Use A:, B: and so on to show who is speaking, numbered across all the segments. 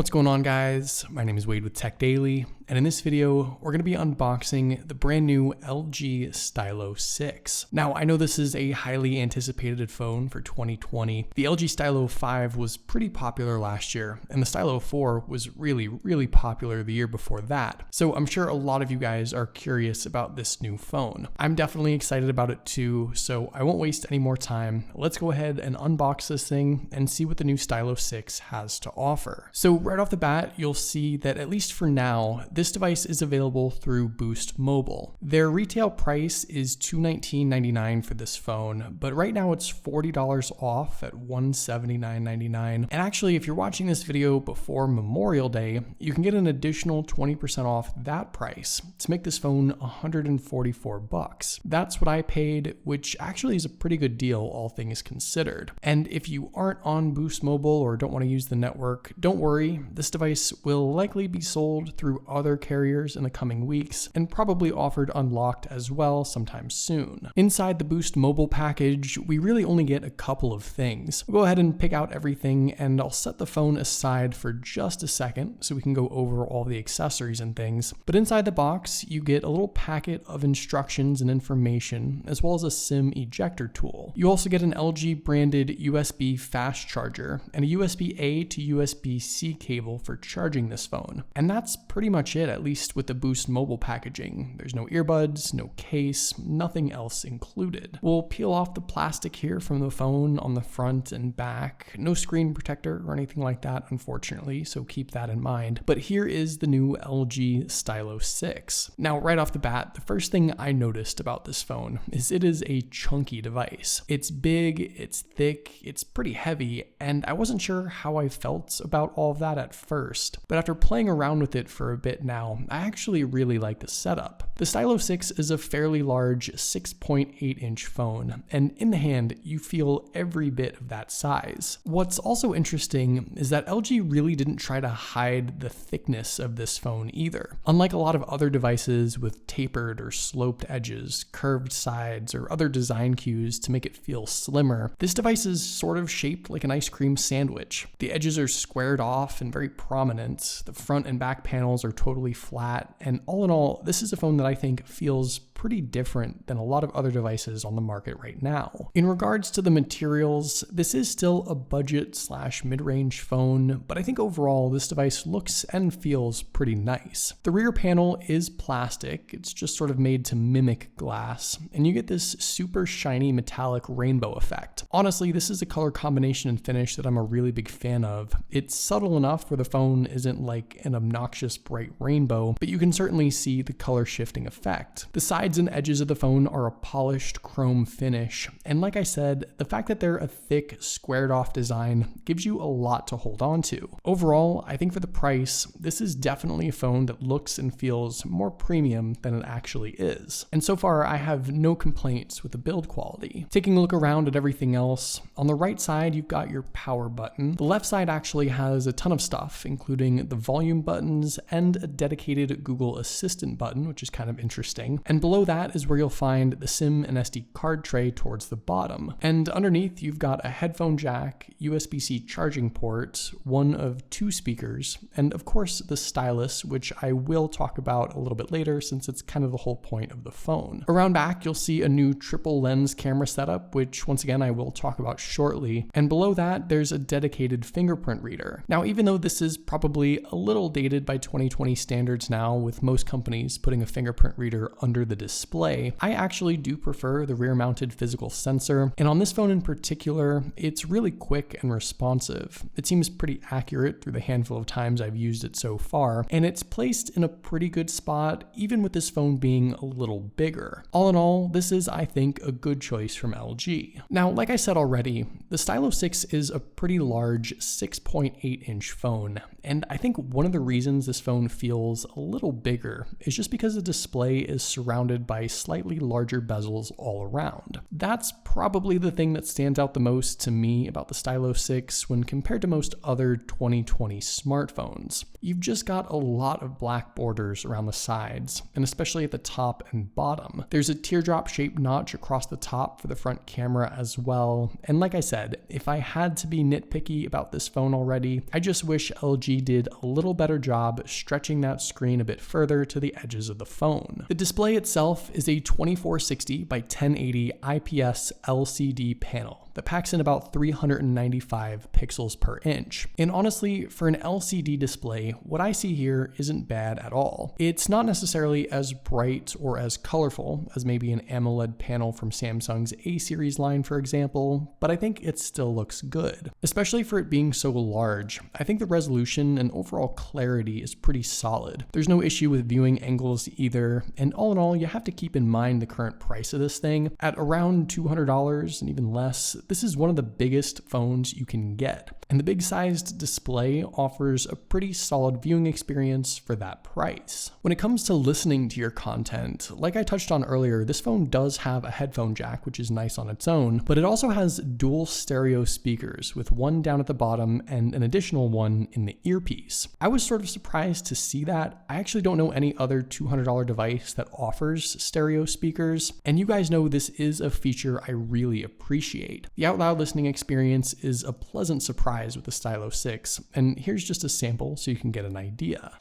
A: What's going on, guys? My name is Wade with Tech Daily, and in this video, we're going to be unboxing the brand new LG Stylo 6. Now, I know this is a highly anticipated phone for 2020. The LG Stylo 5 was pretty popular last year, and the Stylo 4 was really popular the year before that. So I'm sure a lot of you guys are curious about this new phone. I'm definitely excited about it too, so I won't waste any more time. Let's go ahead and unbox this thing and see what the new Stylo 6 has to offer. So right off the bat, you'll see that at least for now, this device is available through Boost Mobile. Their retail price is $219.99 for this phone, but right now it's $40 off at $179.99. And actually, if you're watching this video before Memorial Day, you can get an additional 20% off that price to make this phone $144. That's what I paid, which actually is a pretty good deal, all things considered. And if you aren't on Boost Mobile or don't want to use the network, don't worry. This device will likely be sold through other carriers in the coming weeks and probably offered unlocked as well sometime soon. Inside the Boost Mobile package, we really only get a couple of things. We'll go ahead and pick out everything, and I'll set the phone aside for just a second so we can go over all the accessories and things. But inside the box, you get a little packet of instructions and information, as well as a SIM ejector tool. You also get an LG branded USB fast charger and a USB-A to USB-C cable for charging this phone. And that's pretty much it, at least with the Boost Mobile packaging. There's no earbuds, no case, nothing else included. We'll peel off the plastic here from the phone on the front and back. No screen protector or anything like that, unfortunately, so keep that in mind. But here is the new LG Stylo 6. Now, right off the bat, the first thing I noticed about this phone is it is a chunky device. It's big, it's thick, it's pretty heavy, and I wasn't sure how I felt about all of that at first, but after playing around with it for a bit now, I actually really like the setup. The Stylo 6 is a fairly large 6.8-inch phone, and in the hand, you feel every bit of that size. What's also interesting is that LG really didn't try to hide the thickness of this phone either. Unlike a lot of other devices with tapered or sloped edges, curved sides, or other design cues to make it feel slimmer, this device is sort of shaped like an ice cream sandwich. The edges are squared off and very prominent. The front and back panels are totally flat, and all in all, this is a phone that I think feels pretty different than a lot of other devices on the market right now. In regards to the materials, this is still a budget/mid-range phone, but I think overall this device looks and feels pretty nice. The rear panel is plastic, it's just sort of made to mimic glass, and you get this super shiny metallic rainbow effect. Honestly, this is a color combination and finish that I'm a really big fan of. It's subtle enough where the phone isn't like an obnoxious bright rainbow, but you can certainly see the color shifting effect. The sides and edges of the phone are a polished chrome finish, and like I said, the fact that they're a thick, squared off design gives you a lot to hold on to. Overall, I think for the price, this is definitely a phone that looks and feels more premium than it actually is. And so far, I have no complaints with the build quality. Taking a look around at everything else, on the right side, you've got your power button. The left side actually has a ton of stuff, including the volume buttons and a dedicated Google Assistant button, which is kind of interesting. And below that is where you'll find the SIM and SD card tray towards the bottom. And underneath, you've got a headphone jack, USB-C charging port, one of two speakers, and of course the Stylus, which I will talk about a little bit later since it's kind of the whole point of the phone. Around back, you'll see a new triple lens camera setup, which once again I will talk about shortly. And below that, there's a dedicated fingerprint reader. Now, even though this is probably a little dated by 2020 standards now, with most companies putting a fingerprint reader under the display, I actually do prefer the rear-mounted physical sensor, and on this phone in particular, it's really quick and responsive. It seems pretty accurate through the handful of times I've used it so far, and it's placed in a pretty good spot, even with this phone being a little bigger. All in all, this is, I think, a good choice from LG. Now, like I said already, the Stylo 6 is a pretty large 6.8-inch phone, and I think one of the reasons this phone feels feels a little bigger is just because the display is surrounded by slightly larger bezels all around. That's probably the thing that stands out the most to me about the Stylo 6 when compared to most other 2020 smartphones. You've just got a lot of black borders around the sides, and especially at the top and bottom. There's a teardrop-shaped notch across the top for the front camera as well, and like I said, if I had to be nitpicky about this phone already, I just wish LG did a little better job stretching that screen a bit further to the edges of the phone. The display itself is a 2460 by 1080 IPS LCD panel that packs in about 395 pixels per inch. And honestly, for an LCD display, what I see here isn't bad at all. It's not necessarily as bright or as colorful as maybe an AMOLED panel from Samsung's A series line, for example, but I think it still looks good. Especially for it being so large, I think the resolution and overall clarity is pretty solid. There's no issue with viewing angles either, and all in all, you have to keep in mind the current price of this thing. At around $200 and even less, this is one of the biggest phones you can get, and the big sized display offers a pretty solid viewing experience for that price. When it comes to listening to your content, like I touched on earlier, this phone does have a headphone jack, which is nice on its own, but it also has dual stereo speakers with one down at the bottom and an additional one in the earpiece. I was sort of surprised to see that. I actually don't know any other $200 device that offers stereo speakers, and you guys know this is a feature I really appreciate. The out loud listening experience is a pleasant surprise with the Stylo 6, and here's just a sample so you can get an idea.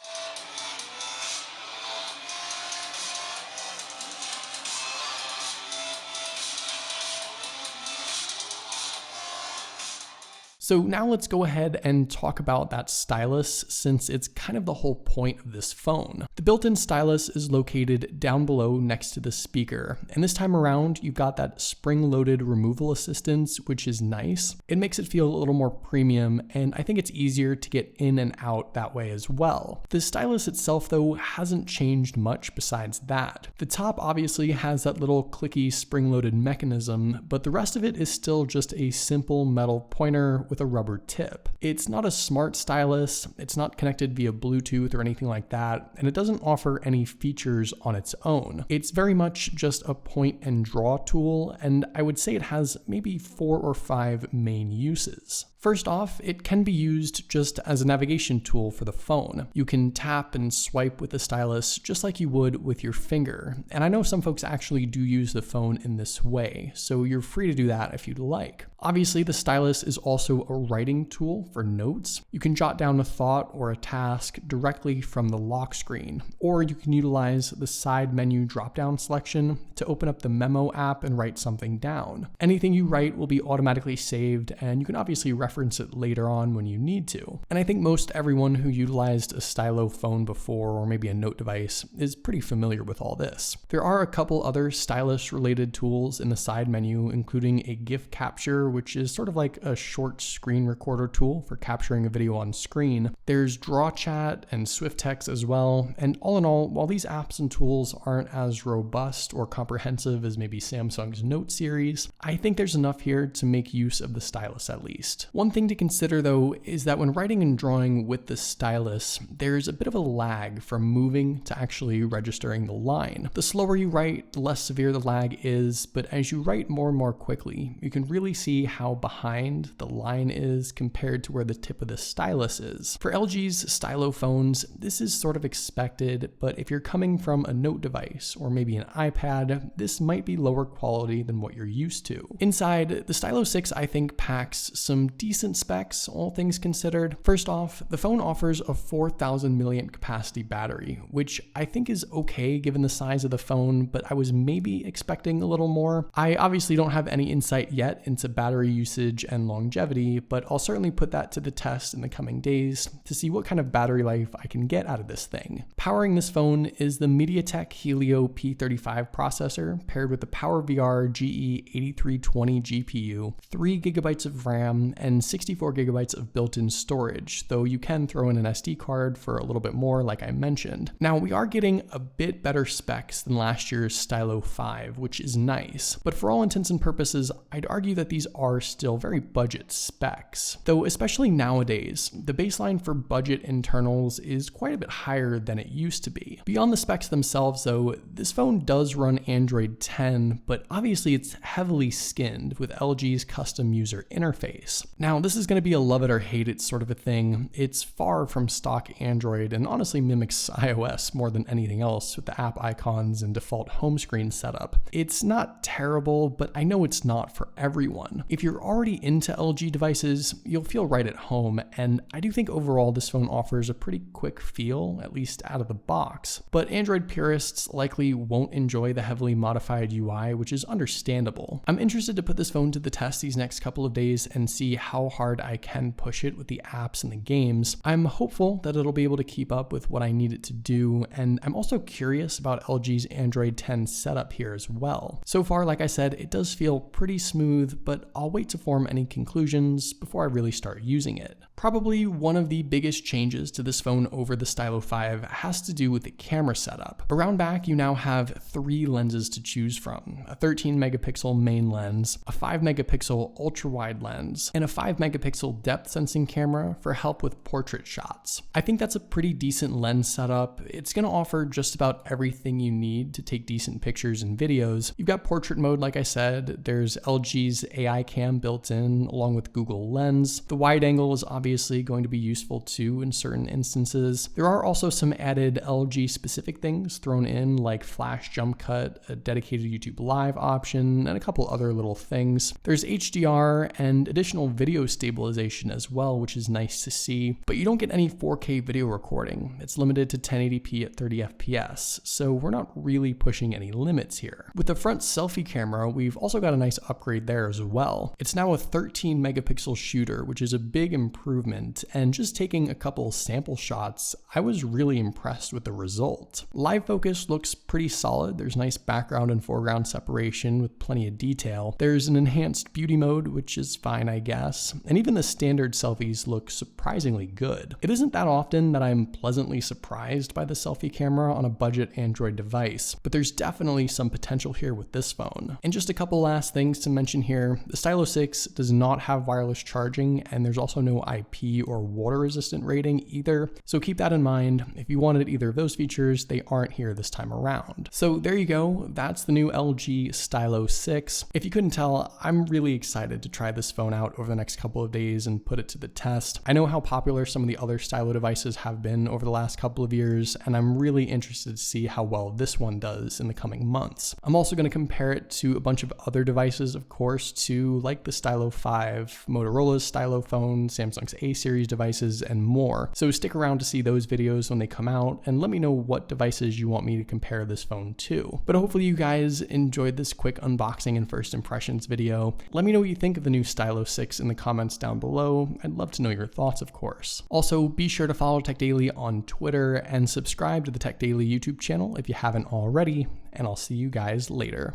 A: So now let's go ahead and talk about that stylus, since it's kind of the whole point of this phone. The built-in stylus is located down below next to the speaker, and this time around you've got that spring-loaded removal assistance, which is nice. It makes it feel a little more premium, and I think it's easier to get in and out that way as well. The stylus itself though hasn't changed much besides that. The top obviously has that little clicky spring-loaded mechanism, but the rest of it is still just a simple metal pointer with a rubber tip. It's not a smart stylus, it's not connected via Bluetooth or anything like that, and it doesn't offer any features on its own. It's very much just a point and draw tool, and I would say it has maybe 4 or 5 main uses. First off, it can be used just as a navigation tool for the phone. You can tap and swipe with the stylus just like you would with your finger, and I know some folks actually do use the phone in this way, so you're free to do that if you'd like. Obviously, the stylus is also a writing tool for notes. You can jot down a thought or a task directly from the lock screen, or you can utilize the side menu drop-down selection to open up the memo app and write something down. Anything you write will be automatically saved, and you can obviously reference it later on when you need to. And I think most everyone who utilized a Stylo phone before, or maybe a note device, is pretty familiar with all this. There are a couple other stylus-related tools in the side menu, including a GIF capture, which is sort of like a short screen recorder tool for capturing a video on screen. There's Draw Chat and Swift Text as well, and all in all, while these apps and tools aren't as robust or comprehensive as maybe Samsung's Note series, I think there's enough here to make use of the stylus at least. One thing to consider though is that when writing and drawing with the stylus, there's a bit of a lag from moving to actually registering the line. The slower you write, the less severe the lag is, but as you write more and more quickly, you can really see how behind the line is compared to where the tip of the stylus is. For LG's Stylo phones, this is sort of expected, but if you're coming from a Note device or maybe an iPad, this might be lower quality than what you're used to. Inside, the Stylo 6 I think packs some decent specs, all things considered. First off, the phone offers a 4,000 milliamp capacity battery, which I think is okay given the size of the phone, but I was maybe expecting a little more. I obviously don't have any insight yet into battery usage and longevity, but I'll certainly put that to the test in the coming days to see what kind of battery life I can get out of this thing. Powering this phone is the MediaTek Helio P35 processor paired with the PowerVR GE 8320 GPU, 3 GB of RAM, and and 64 gigabytes of built-in storage, though you can throw in an SD card for a little bit more like I mentioned. Now we are getting a bit better specs than last year's Stylo 5, which is nice, but for all intents and purposes, I'd argue that these are still very budget specs. Though especially nowadays, the baseline for budget internals is quite a bit higher than it used to be. Beyond the specs themselves though, this phone does run Android 10, but obviously it's heavily skinned with LG's custom user interface. Now this is going to be a love it or hate it sort of a thing. It's far from stock Android and honestly mimics iOS more than anything else with the app icons and default home screen setup. It's not terrible, but I know it's not for everyone. If you're already into LG devices, you'll feel right at home, and I do think overall this phone offers a pretty quick feel, at least out of the box. But Android purists likely won't enjoy the heavily modified UI, which is understandable. I'm interested to put this phone to the test these next couple of days and see how hard I can push it with the apps and the games. I'm hopeful that it'll be able to keep up with what I need it to do, and I'm also curious about LG's Android 10 setup here as well. So far, like I said, it does feel pretty smooth, but I'll wait to form any conclusions before I really start using it. Probably one of the biggest changes to this phone over the Stylo 5 has to do with the camera setup. Around back, you now have 3 lenses to choose from: a 13 megapixel main lens, a 5 megapixel ultra-wide lens, and a 5 megapixel depth sensing camera for help with portrait shots. I think that's a pretty decent lens setup. It's going to offer just about everything you need to take decent pictures and videos. You've got portrait mode, like I said. There's LG's AI cam built in along with Google Lens. The wide angle is obviously going to be useful too in certain instances. There are also some added LG specific things thrown in, like flash jump cut, a dedicated YouTube Live option, and a couple other little things. There's HDR and additional video stabilization as well, which is nice to see, but you don't get any 4K video recording. It's limited to 1080p at 30 FPS, so we're not really pushing any limits here. With the front selfie camera, we've also got a nice upgrade there as well. It's now a 13 megapixel shooter, which is a big improvement, and just taking a couple sample shots, I was really impressed with the result. Live focus looks pretty solid. There's nice background and foreground separation with plenty of detail. There's an enhanced beauty mode, which is fine, I guess, and even the standard selfies look surprisingly good. It isn't that often that I'm pleasantly surprised by the selfie camera on a budget Android device, but there's definitely some potential here with this phone. And just a couple last things to mention here. The Stylo 6 does not have wireless charging, and there's also no IP or water resistant rating either, so keep that in mind. If you wanted either of those features, they aren't here this time around. So there you go, that's the new LG Stylo 6. If you couldn't tell, I'm really excited to try this phone out over the next couple of days and put it to the test. I know how popular some of the other Stylo devices have been over the last couple of years, and I'm really interested to see how well this one does in the coming months. I'm also going to compare it to a bunch of other devices, of course, too, like the Stylo 5, Motorola's Stylo phone, Samsung's A-series devices, and more. So stick around to see those videos when they come out, and let me know what devices you want me to compare this phone to. But hopefully you guys enjoyed this quick unboxing and first impressions video. Let me know what you think of the new Stylo 6 in the comments down below. I'd love to know your thoughts, of course. Also, be sure to follow Tech Daily on Twitter and subscribe to the Tech Daily YouTube channel if you haven't already, and I'll see you guys later.